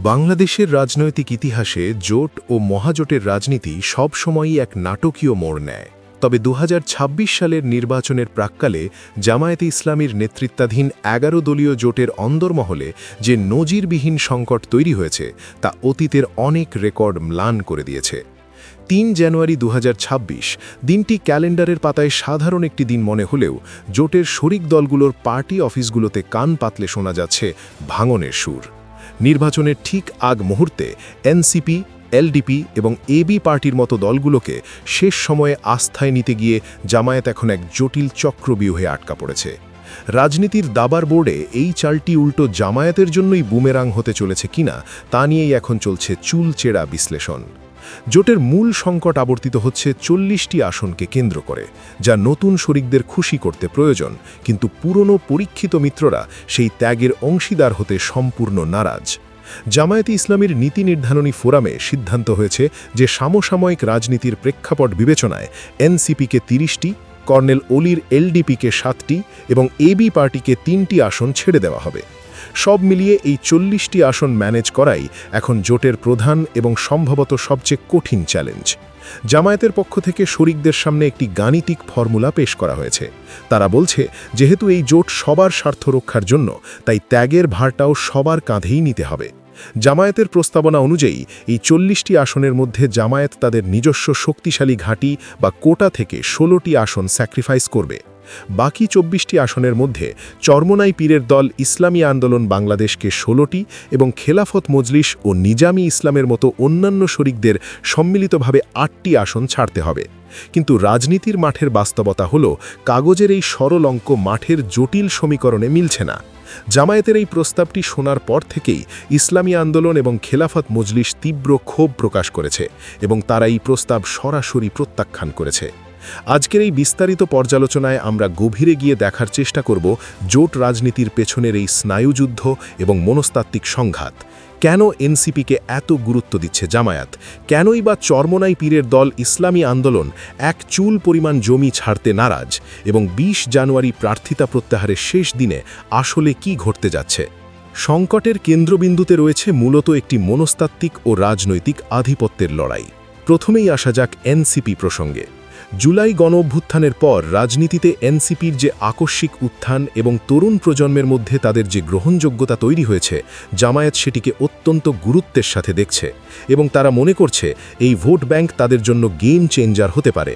বাংলাদেশের রাজনৈতিক ইতিহাসে জোট ও মহাজোটের রাজনীতি সবসময়ই এক নাটকীয় মোড় নেয়। তবে ২০২৬ সালের নির্বাচনের প্রাক্কালে জামায়াতে ইসলামীর নেতৃত্বাধীন ১১ দলীয় জোটের অন্দরমহলে যে নজিরবিহীন সংকট তৈরি হয়েছে তা অতীতের অনেক রেকর্ড ম্লান করে দিয়েছে। ৩ জানুয়ারি ২০২৬ দিনটি ক্যালেন্ডারের পাতায় সাধারণ একটি দিন মনে হলেও জোটের শরিক দলগুলোর পার্টি অফিসগুলোতে কান পাতলে শোনা যাচ্ছে ভাঙনের সুর। নির্বাচনের ঠিক আগ মুহূর্তে এনসিপি, এলডিপি এবং এবি পার্টির মতো দলগুলোকে শেষ সময়ে আস্থায় নিতে গিয়ে জামায়াত এখন এক জটিল চক্রব্যূহে আটকা পড়েছে। রাজনীতির দাবার বোর্ডে এই চালটি উল্টো জামায়াতের জন্যই বুমেরাং হতে চলেছে কিনা তা নিয়েই এখন চলছে চুলচেরা বিশ্লেষণ। জোটের মূল সংকট আবর্তিত হচ্ছে ৪০টি আসনকে কেন্দ্র করে, যা নতুন শরিকদের খুশি করতে প্রয়োজন, কিন্তু পুরনো পরীক্ষিত মিত্ররা সেই ত্যাগের অংশীদার হতে সম্পূর্ণ নারাজ। জামায়াতে ইসলামীর নীতি নির্ধারণী ফোরামে সিদ্ধান্ত হয়েছে যে সমসাময়িক রাজনীতির প্রেক্ষাপট বিবেচনায় এনসিপিকে ৩০টি, কর্নেল অলির এলডিপিকে ৭টি এবং এবি পার্টিকে ৩টি আসন ছেড়ে দেওয়া হবে। সব মিলিয়ে এই ৪০টি আসন ম্যানেজ করাই এখন জোটের প্রধান এবং সম্ভবত সবচেয়ে কঠিন চ্যালেঞ্জ। জামায়াতের পক্ষ থেকে শরিকদের সামনে একটি গাণিতিক ফর্মুলা পেশ করা হয়েছে। তারা বলছে, যেহেতু এই জোট সবার স্বার্থ রক্ষার জন্য, তাই ত্যাগের ভারটাও সবার কাঁধেই নিতে হবে। জামায়াতের প্রস্তাবনা অনুযায়ী এই ৪০টি আসনের মধ্যে জামায়াত তাদের নিজস্ব শক্তিশালী ঘাঁটি বা কোটা থেকে ১৬টি আসন স্যাক্রিফাইস করবে। বাকি ২৪টি আসনের মধ্যে চরমোনাই পীরের দল ইসলামী আন্দোলন বাংলাদেশকে ১৬টি এবং খেলাফত মজলিস ও নিজামী ইসলামের মতো অন্যান্য শরিকদের সম্মিলিতভাবে ৮টি আসন ছাড়তে হবে। কিন্তু রাজনীতির মাঠের বাস্তবতা হল, কাগজের এই সরল অঙ্ক মাঠের জটিল সমীকরণে মিলছে না। জামায়াতের এই প্রস্তাবটি শোনার পর থেকেই ইসলামী আন্দোলন এবং খেলাফত মজলিস তীব্র ক্ষোভ প্রকাশ করেছে এবং তারা এই প্রস্তাব সরাসরি প্রত্যাখ্যান করেছে। আজকের এই বিস্তারিত পর্যালোচনায় আমরা গভীরে গিয়ে দেখার চেষ্টা করব জোট রাজনীতির পেছনের এই স্নায়ুযুদ্ধ এবং মনস্তাত্ত্বিক সংঘাত। কেন এনসিপিকে এত গুরুত্ব দিচ্ছে জামায়াত? কেনই বা চরমোনাই পীরের দল ইসলামী আন্দোলন এক চুল পরিমাণ জমি ছাড়তে নারাজ? এবং ২০ জানুয়ারি প্রার্থিতা প্রত্যাহারের শেষ দিনে আসলে কি ঘটতে যাচ্ছে? সংকটের কেন্দ্রবিন্দুতে রয়েছে মূলত একটি মনস্তাত্ত্বিক ও রাজনৈতিক আধিপত্যের লড়াই। প্রথমেই আসা যাক এনসিপি প্রসঙ্গে। জুলাই গণঅভ্যুত্থানের পর রাজনীতিতে এনসিপির যে আকস্মিক উত্থান এবং তরুণ প্রজন্মের মধ্যে তাদের যে গ্রহণযোগ্যতা তৈরি হয়েছে, জামায়াত সেটিকে অত্যন্ত গুরুত্বের সাথে দেখছে এবং তারা মনে করছে এই ভোট ব্যাংক তাদের জন্য গেম চেঞ্জার হতে পারে।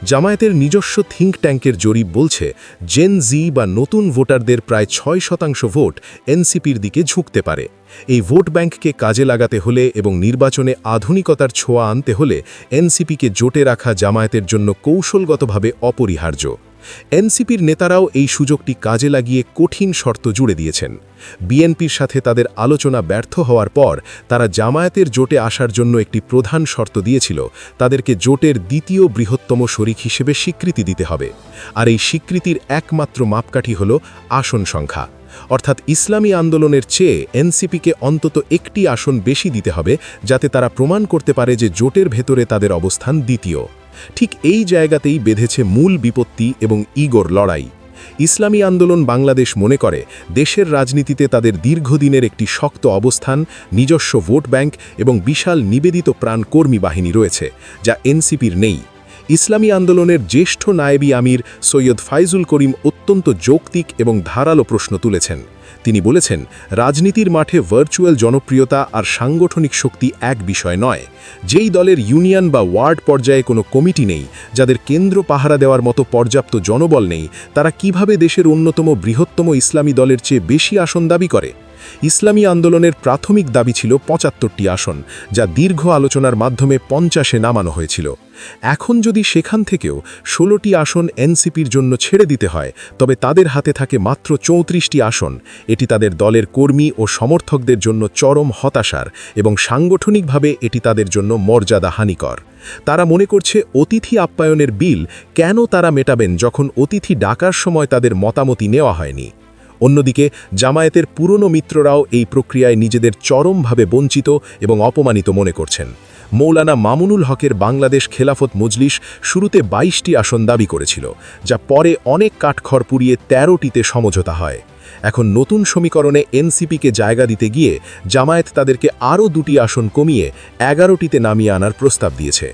জামায়াতের নিজস্ব থিঙ্ক ট্যাঙ্কের জরিপ বলছে, জেন জি বা নতুন ভোটারদের প্রায় ৬% ভোট এনসিপির দিকে ঝুঁকতে পারে। এই ভোট ব্যাংককে কাজে লাগাতে হলে এবং নির্বাচনে আধুনিকতার ছোঁয়া আনতে হলে এনসিপিকে জোটে রাখা জামায়াতের জন্য কৌশলগতভাবে অপরিহার্য। এনসিপির নেতারাও এই সুযোগটি কাজে লাগিয়ে কঠিন শর্ত জুড়ে দিয়েছেন। বিএনপির সাথে তাদের আলোচনা ব্যর্থ হওয়ার পর তারা জামায়াতের জোটে আসার জন্য একটি প্রধান শর্ত দিয়েছিল, তাদেরকে জোটের দ্বিতীয় বৃহত্তম শরিক হিসেবে স্বীকৃতি দিতে হবে। আর এই স্বীকৃতির একমাত্র মাপকাঠি হল আসন সংখ্যা। অর্থাৎ ইসলামী আন্দোলনের চেয়ে এনসিপিকে অন্তত একটি আসন বেশি দিতে হবে, যাতে তারা প্রমাণ করতে পারে যে জোটের ভেতরে তাদের অবস্থান দ্বিতীয়। ঠিক এই জায়গাতেই বেঁধেছে মূল বিপত্তি এবং ইগোর লড়াই। ইসলামী আন্দোলন বাংলাদেশ মনে করে দেশের রাজনীতিতে তাদের দীর্ঘদিনের একটি শক্ত অবস্থান, নিজস্ব ভোট ব্যাংক এবং বিশাল নিবেদিত প্রাণ কর্মী বাহিনী রয়েছে, যা এনসিপির নেই। ইসলামী আন্দোলনের জ্যেষ্ঠ নায়েবি আমির সৈয়দ ফাইজুল করিম অত্যন্ত যৌক্তিক এবং ধারালো প্রশ্ন তুলেছেন। তিনি বলেছেন, রাজনীতির মাঠে ভার্চুয়াল জনপ্রিয়তা আর সাংগঠনিক শক্তি এক বিষয় নয়। যেই দলের ইউনিয়ন বা ওয়ার্ড পর্যায়ে কোনো কমিটি নেই, যাদের কেন্দ্র পাহারা দেওয়ার মতো পর্যাপ্ত জনবল নেই, তারা কিভাবে দেশের অন্যতম বৃহত্তম ইসলামী দলের চেয়ে বেশি আসন দাবি করে? ইসলামী আন্দোলনের প্রাথমিক দাবি ছিল ৭৫টি আসন, যা দীর্ঘ আলোচনার মাধ্যমে ৫০-এ নামানো হয়েছিল। এখন যদি সেখান থেকেও ১৬টি আসন এনসিপির জন্য ছেড়ে দিতে হয়, তবে তাদের হাতে থাকে মাত্র ৩৪টি আসন। এটি তাদের দলের কর্মী ও সমর্থকদের জন্য চরম হতাশার এবং সাংগঠনিকভাবে এটি তাদের জন্য মর্যাদাহানিকর। তারা মনে করছে, অতিথি আপ্যায়নের বিল কেন তারা মেটাবেন যখন অতিথি ডাকার সময় তাদের মতামতি নেওয়া হয়নি? অন্যদিকে জামায়াতের পুরনো মিত্ররাও এই প্রক্রিয়ায় নিজেদের চরমভাবে বঞ্চিত এবং অপমানিত মনে করছেন। মৌলানা মামুনুল হকের বাংলাদেশ খেলাফত মজলিস শুরুতে ২২টি আসন দাবি করেছিল, যা পরে অনেক কাঠখড় পুড়িয়ে ১৩টিতে সমঝোতা হয়। এখন নতুন সমীকরণে এনসিপিকে জায়গা দিতে গিয়ে জামায়াত তাদেরকে আরও 2টি আসন কমিয়ে 11টিতে নামিয়ে আনার প্রস্তাব দিয়েছে।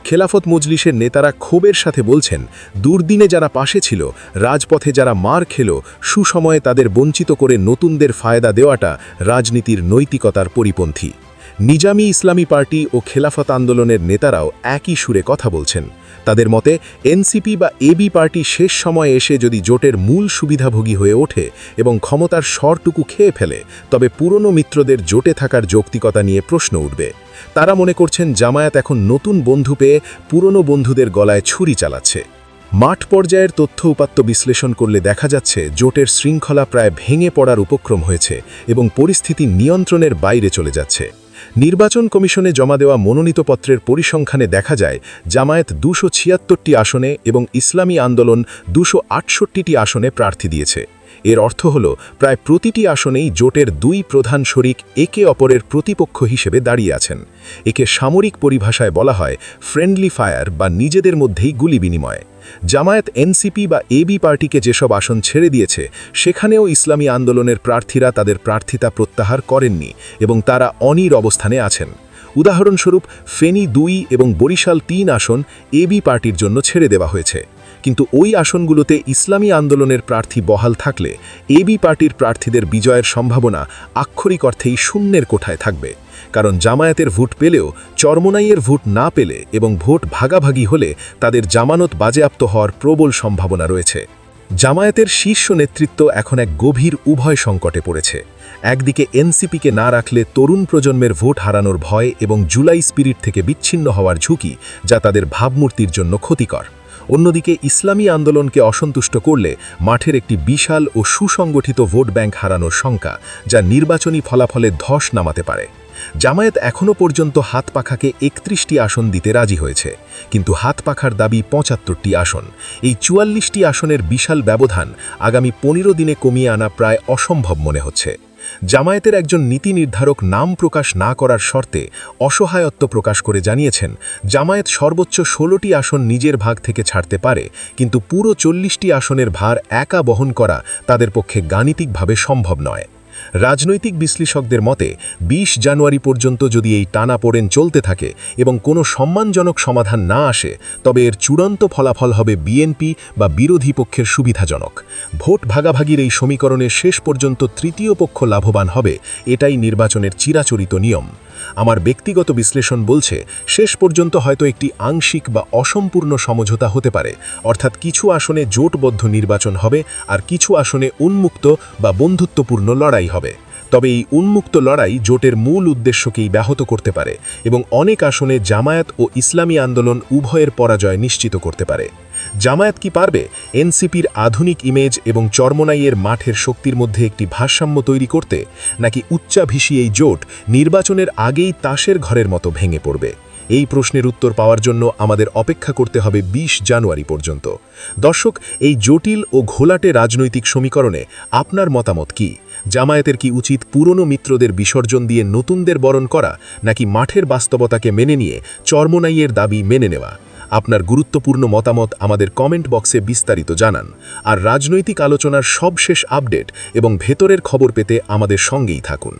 খেলাফত মজলিসের নেতারা ক্ষোভের সাথে বলছেন, দুর্দিনে যারা পাশে ছিল, রাজপথে যারা মার খেল, সুসময়ে তাদের বঞ্চিত করে নতুনদের ফায়দা দেওয়াটা রাজনীতির নৈতিকতার পরিপন্থী। নিজামী ইসলামী পার্টি ও খেলাফত আন্দোলনের নেতারাও একই সুরে কথা বলছেন। তাদের মতে এনসিপি বা এবি পার্টি শেষ সময়ে এসে যদি জোটের মূল সুবিধাভোগী হয়ে ওঠে এবং ক্ষমতার স্বরটুকু খেয়ে ফেলে, তবে পুরনো মিত্রদের জোটে থাকার যৌক্তিকতা নিয়ে প্রশ্ন উঠবে। তারা মনে করছেন জামায়াত এখন নতুন বন্ধু পেয়ে পুরনো বন্ধুদের গলায় ছুরি চালাচ্ছে। মাঠ পর্যায়ের তথ্য উপাত্ত বিশ্লেষণ করলে দেখা যাচ্ছে জোটের শৃঙ্খলা প্রায় ভেঙে পড়ার উপক্রম হয়েছে এবং পরিস্থিতি নিয়ন্ত্রণের বাইরে চলে যাচ্ছে। নির্বাচন কমিশনে জমা দেওয়া মনোনীতপত্রের পরিসংখ্যানে দেখা যায় জামায়াত 276টি আসনে এবং ইসলামী আন্দোলন 268টি আসনে প্রার্থী দিয়েছে। এর অর্থ হল প্রায় প্রতিটি আসনেই জোটের 2 প্রধান শরিক একে অপরের প্রতিপক্ষ হিসেবে দাঁড়িয়ে আছেন। একে সামরিক পরিভাষায় বলা হয় ফ্রেন্ডলি ফায়ার বা নিজেদের মধ্যেই গুলি বিনিময়। জামায়াত এনসিপি বা এবি পার্টিকে যেসব আসন ছেড়ে দিয়েছে, সেখানেও ইসলামী আন্দোলনের প্রার্থীরা তাদের প্রার্থিতা প্রত্যাহার করেননি এবং তারা অনির অবস্থানে আছেন। উদাহরণস্বরূপ ফেনী 2 এবং বরিশাল 3 আসন এবি পার্টির জন্য ছেড়ে দেওয়া হয়েছে, কিন্তু ওই আসনগুলোতে ইসলামী আন্দোলনের প্রার্থী বহাল থাকলে এবি পার্টির প্রার্থীদের বিজয়ের সম্ভাবনা আক্ষরিক অর্থেই শূন্যের কোঠায় থাকবে। কারণ জামায়াতের ভোট পেলেও চরমোনাইয়ের ভোট না পেলে এবং ভোট ভাগাভাগি হলে তাদের জামানত বাজেয়াপ্ত হওয়ার প্রবল সম্ভাবনা রয়েছে। জামায়াতের শীর্ষ নেতৃত্ব এখন এক গভীর উভয় সংকটে পড়েছে। একদিকে এনসিপিকে না রাখলে তরুণ প্রজন্মের ভোট হারানোর ভয় এবং জুলাই স্পিরিট থেকে বিচ্ছিন্ন হওয়ার ঝুঁকি, যা তাদের ভাবমূর্তির জন্য ক্ষতিকর। অন্যদিকে ইসলামী আন্দোলনকে অসন্তুষ্ট করলে মাঠের একটি বিশাল ও সুসংগঠিত ভোট ব্যাংক হারানোর শঙ্কা, যা নির্বাচনী ফলাফলে ধস নামাতে পারে। জামায়াত এখনও পর্যন্ত হাতপাখাকে 31টি আসন দিতে রাজি হয়েছে, কিন্তু হাতপাখার দাবি 75টি আসন। এই 44টি আসনের বিশাল ব্যবধান আগামী 15 দিনে কমিয়ে আনা প্রায় অসম্ভব মনে হচ্ছে। জামায়াতের একজন নীতি নির্ধারক নাম প্রকাশ না করার শর্তে অসহায়ত্ব প্রকাশ করে জানিয়েছেন, জামায়াত সর্বোচ্চ 16টি আসন নিজের ভাগ থেকে ছাড়তে পারে, কিন্তু পুরো 40টি আসনের ভার একা বহন করা তাদের পক্ষে গাণিতিকভাবে সম্ভব নয়। রাজনৈতিক বিশ্লেষকদের মতে 20 জানুয়ারি পর্যন্ত যদি এই টানাপোড়েন চলতে থাকে এবং কোনো সম্মানজনক সমাধান না আসে, তবে এর চূড়ান্ত ফলাফল হবে বিএনপি বা বিরোধী পক্ষের সুবিধাজনক। ভোট ভাগাভাগির এই সমীকরণে শেষ পর্যন্ত তৃতীয় পক্ষ লাভবান হবে, এটাই নির্বাচনের চিরাচরিত নিয়ম। আমার ব্যক্তিগত বিশ্লেষণ বলছে, শেষ পর্যন্ত হয়তো একটি আংশিক বা অসম্পূর্ণ সমঝোতা হতে পারে, অর্থাৎ কিছু আসনে জোটবদ্ধ নির্বাচন হবে আর কিছু আসনে উন্মুক্ত বা বন্ধুত্বপূর্ণ লড়াই হবে। তবে এই উন্মুক্ত লড়াই জোটের মূল উদ্দেশ্যকেই ব্যাহত করতে পারে এবং অনেক আসনে জামায়াত ও ইসলামী আন্দোলন উভয়ের পরাজয় নিশ্চিত করতে পারে। জামায়াত কি পারবে এনসিপির আধুনিক ইমেজ এবং চরমোনাইয়ের মাঠের শক্তির মধ্যে একটি ভারসাম্য তৈরি করতে, নাকি উচ্চাভিষী এই জোট নির্বাচনের আগেই তাসের ঘরের মতো ভেঙে পড়বে? এই প্রশ্নের উত্তর পাওয়ার জন্য আমাদের অপেক্ষা করতে হবে 20 জানুয়ারি পর্যন্ত। দর্শক, এই জটিল ও ঘোলাটে রাজনৈতিক সমীকরণে আপনার মতামত কি? জামায়াতের কি উচিত পুরনো মিত্রদের বিসর্জন দিয়ে নতুনদের বরণ করা, নাকি মাঠের বাস্তবতাকে মেনে নিয়ে চরমোনাইয়ের দাবি মেনে নেওয়া? আপনার গুরুত্বপূর্ণ মতামত আমাদের কমেন্ট বক্সে বিস্তারিত জানান। আর রাজনৈতিক আলোচনার সবশেষ আপডেট এবং ভেতরের খবর পেতে আমাদের সঙ্গেই থাকুন।